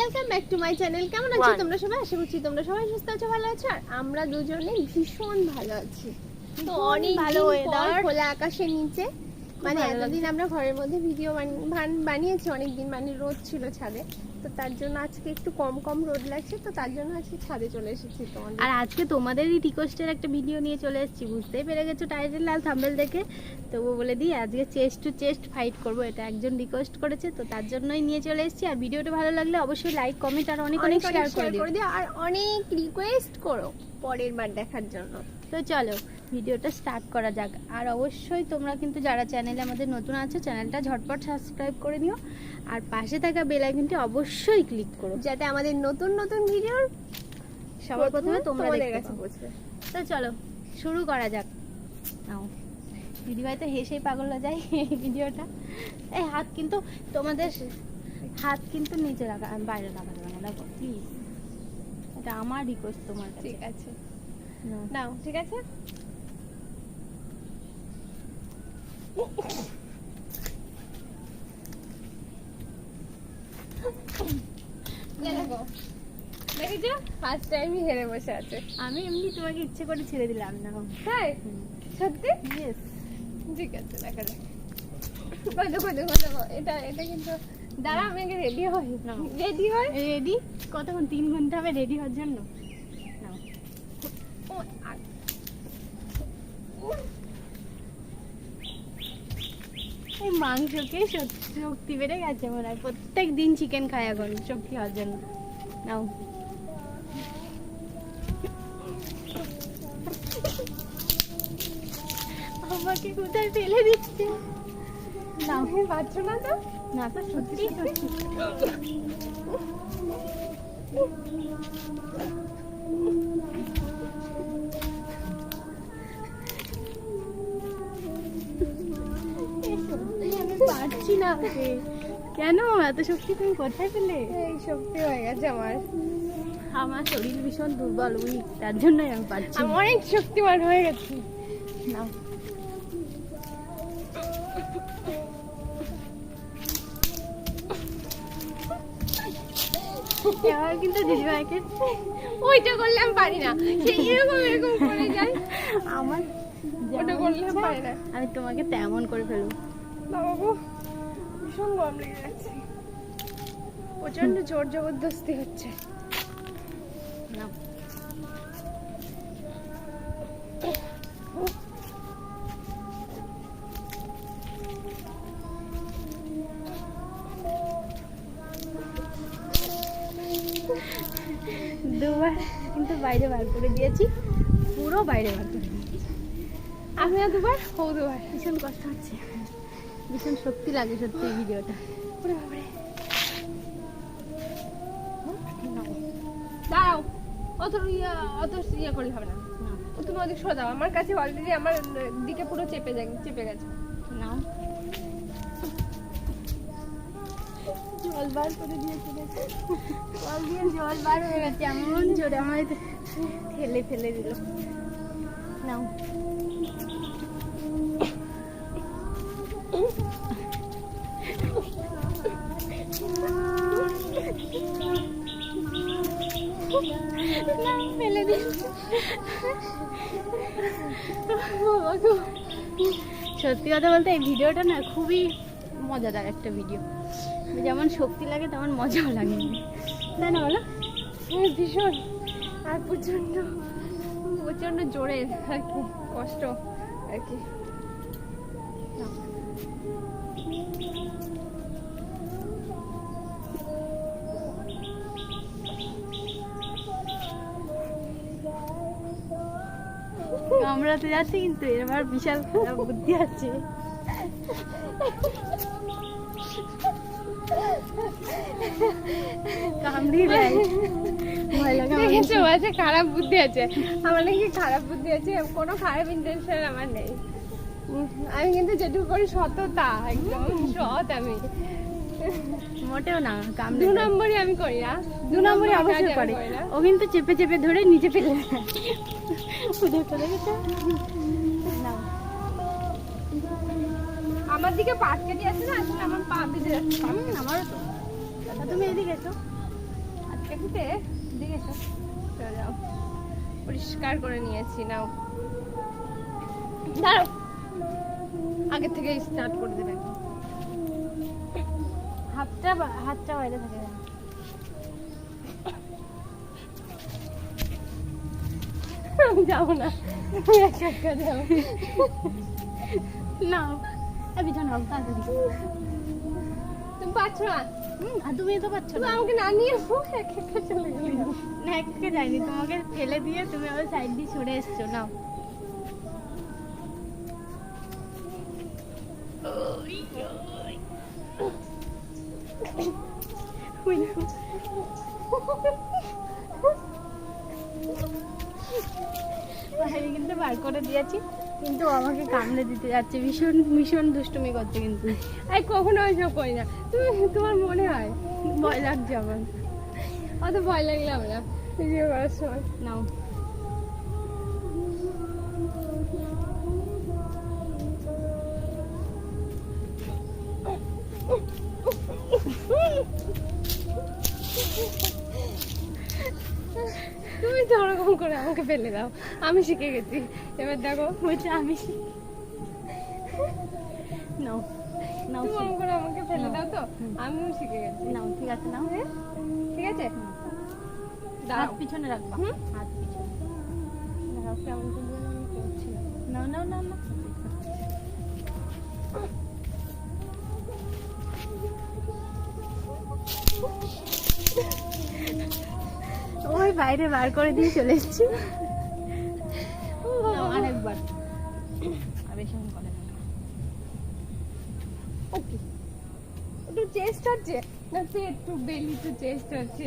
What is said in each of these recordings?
Welcome back to my channel. কেমন আছো তোমরা সবাই? আশা করছি তোমরা সবাই সুস্থ আছো, ভালো আছো। আর আমরা দুজনে ভীষণ ভালো আছি। তো অনেক ভালো ওয়েদার, খোলা আকাশের নিচে। মানে এতদিন আমরা ঘরের মধ্যে ভিডিও বানিয়েছি অনেকদিন, মানে রোদ ছিল ছাদে, তো তার জন্য আজকে একটু কম কম রোদ লাগছে, তো তার জন্য আজকে ছাদে চলে এসেছি তোমাদের। আর আজকে তোমাদেরই রিকোয়েস্টের একটা ভিডিও নিয়ে চলে এসেছি, বুঝতেই পেরে গেছো টাইটেল আর থাম্বনেল দেখে। তো বলে দিই আজকে চেস্ট টু চেস্ট ফাইট করব, এটা একজন রিকোয়েস্ট করেছে, তো তার জন্যই নিয়ে চলে এসেছি। আর ভিডিওটা ভালো লাগলে অবশ্যই লাইক কমেন্ট আর অনেক অনেক শেয়ার করে দিও, আর অনেক রিকোয়েস্ট করো পরের বার দেখার জন্য। তো চলো ভিডিওটা স্টার্ট করা যাক। আর অবশ্যই তোমরা কিন্তু যারা চ্যানেলে আমাদের নতুন আছো, চ্যানেলটা ঝটপট সাবস্ক্রাইব করে নিও, আর পাশে থাকা বেল আইকনটি অবশ্যই ক্লিক করো, যাতে আমাদের নতুন নতুন ভিডিওর সবার প্রথমে তোমরা তোমাদের দেখতে কাছে পাও। পৌঁছবে। তো চলো শুরু করা যাক। নাও দিদিভাই তো হেসেই পাগল হয়ে যায় এই ভিডিওটা। এই হাত কিন্তু তোমাদের হাত কিন্তু নিচে রাখা, বাইরে রাখা যাবে না, দেখো প্লিজ, এটা আমার রিকোয়েস্ট তোমার কাছে। ঠিক আছে, নাও। নাও, ঠিক আছে। দেখো, দেখেছো ফার্স্ট টাইমই হেরে বসে আছে। আমি এমনি তোমাকে ইচ্ছে করে ছেড়ে দিলাম না। তাই সত্যি? ইয়েস, ঠিক আছে, দেখা যাক। দেখো দেখো দেখো, এটা এটা কিন্তু দাঁড়া, আমি আগে রেডি হই। রেডি হই, রেডি? কতক্ষণ? 3 ঘন্টা হবে রেডি হওয়ার জন্য। নাও। ও, আ- এই মাংসকে শক্তি বেড়ে গেছে মনে হয়, প্রত্যেক দিন চিকেন খায় এখন শক্তি হওয়ার জন্য। নাও। আমাকে কোথায় ফেলে দিচ্ছে? নাও। তুমি পারছো না তো? না তো সত্যি সত্যি। আমি পারছি না ওকে। কেন এত শক্তি তুমি কোথায় পেলে? এই শক্তি হয়ে গেছে আমার। আমার শরীর ভীষণ দুর্বল, উইক, তার জন্যই আমি পারছি আমি না। অনেক শক্তিমান হয়ে গেছি। নাও। এবার কিন্তু দিদিভাইকে ওইটা করলে আমি পারি না, সেই এরকম এরকম করে যাই। আমার ওটা করলে আমি পারি না। আমি তোমাকে তেমন করে ফেলবো। বাবু ভীষণ গরম লেগে যাচ্ছে, প্রচন্ড জোর জবরদস্তি হচ্ছে। নাও। দুবার কিন্তু বাইরে বার করে দিয়েছি, পুরো বাইরে বার করে দিয়েছি। আমিও দুবার, ও দুবার। ভীষণ কষ্ট হচ্ছে, ভীষণ শক্তি লাগে সত্যি এই ভিডিওটা। ওরে বাবারে, নাও। দাঁড়াও, অত ইয়ে করলে হবে না। ও তুমি ওদিক সরে দাও, আমার কাছে অলরেডি আমার দিকে পুরো চেপে গেছে। নাও। জল বার করে দিয়েছে, দেখো জল দিয়ে জল বার হয়ে গেছে, এমন জোরে আমার ঠেলে ফেলে দিল। নাও। ফেলে দিল। সত্যি কথা বলতে এই ভিডিওটা না খুবই মজাদার একটা ভিডিও, যেমন শক্তি লাগে তেমন মজাও লাগে, তাই না বলো? ভীষণ, আর প্রচন্ড প্রচন্ড জোরে আর কি, কষ্ট আর কি। কামড়াতে যাচ্ছে কিন্তু এবার বিশাল খারাপ বুদ্ধি আছে। কামড়িয়ে দেয়, ভয় লাগে আমার। দেখেছো, বলছে খারাপ বুদ্ধি আছে। আমার নাকি খারাপ বুদ্ধি আছে? কোনো খারাপ ইন্টেনশন আমার নেই। আমি কিন্তু যেটুকু করি সততা, একদম সৎ আমি। মোটেও না, কামড়ে দু দেয়। নম্বরই আমি করি না, 2 নম্বরে অবশ্যই করে। ও কিন্তু চেপে চেপে ধরে নিচে ফেলে দেয়। ওদেরটা দেখেছো? নাও। আমার দিকে পাট কেটে যাচ্ছে না, আসলে আমার পা বেঁধে যাচ্ছে। আমারও তো। তুমি এদিকে এসো। কেটে দেখেছো? চলে যাও, পরিষ্কার করে নিয়েছি। নাও দাঁড়াও, আগে থেকে স্টার্ট করে দেবে। হাতটা বাইরে থাকে। আমি যাবো না, তুমি একা একা যাও। না বিছানা হোক তাড়াতাড়ি। তুমি পারছো না, আর তুমি তো পারছো তুমি না। আমাকে না নিয়ে একা একা চলে গেলে। না একে যাইনি, তোমাকে ফেলে দিয়ে তুমি আবার সাইড দিয়ে সরে এসছো। নাও বাইরে কিন্তু বার করে দিয়েছি, কিন্তু ও আমাকে কামড়ে দিতে যাচ্ছে, ভীষণ ভীষণ দুষ্টুমি করছে কিন্তু। এই কখনো ওইসব করি না, তুমি তোমার মনে হয় ভয় লাগছে আমার। অত ভয় লাগলে হবে না ভিডিও করার সময়। নাও তুমি তো ওরকম করে আমাকে ফেলে দাও, আমি শিখে গেছি। এবার দেখো, বলছে আমি নাও নাও তুমি ওরকম করে আমাকে ফেলে দাও তো আমিও শিখে গেছি। নাও, ঠিক আছে নাও। ঠিক আছে, হাত দাঁড়াও। পিছনে রাখবা। হুম? হাত পিছনে দাঁড়াও, কেমন করে যেন আমি করছি না। নাও নাও নাও নাও। ওই বাইরে বার করে দিয়ে চলে এসেছি। নাও, আরেকবার। আর বেশি মন করে না। ওকে, একটু চেস্ট হচ্ছে না, পেট টু বেলি টু চেস্ট হচ্ছে।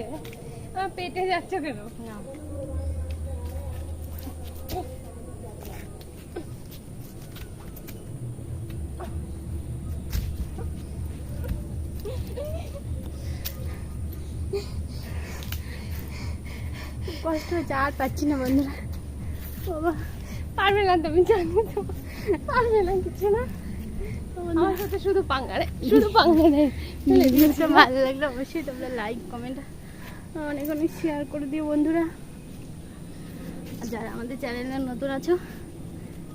আমার পেটে যাচ্ছে কেন? নাও কষ্ট হচ্ছে, আর পাচ্ছি না বন্ধুরা। বাবা পারবে না, তুমি জানো তো পারবে না কিছু না। আমার সাথে শুধু পাঙ্গারে, শুধু পাঙ্গারে। ভিডিওটা ভালো লাগলে অবশ্যই তোমরা লাইক কমেন্ট অনেক অনেক শেয়ার করে দিও বন্ধুরা। আর যারা আমাদের চ্যানেলে নতুন আছো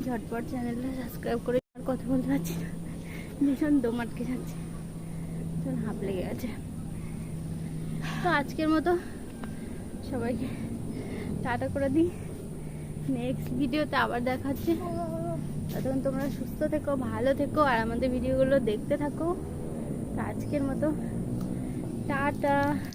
ঝটপট চ্যানেলটা সাবস্ক্রাইব করে। আর কথা বলতে পারছি না, ভীষণ দম আটকে যাচ্ছে, ভীষণ হাঁপ লেগে গেছে। তো আজকের মতো সবাইকে টাটা করে দিই, নেক্সট ভিডিওতে আবার দেখা হচ্ছে। ততক্ষণ তোমরা সুস্থ থেকো, ভালো থেকো, আর আমাদের ভিডিওগুলো দেখতে থাকো। তো আজকের মতো টাটা।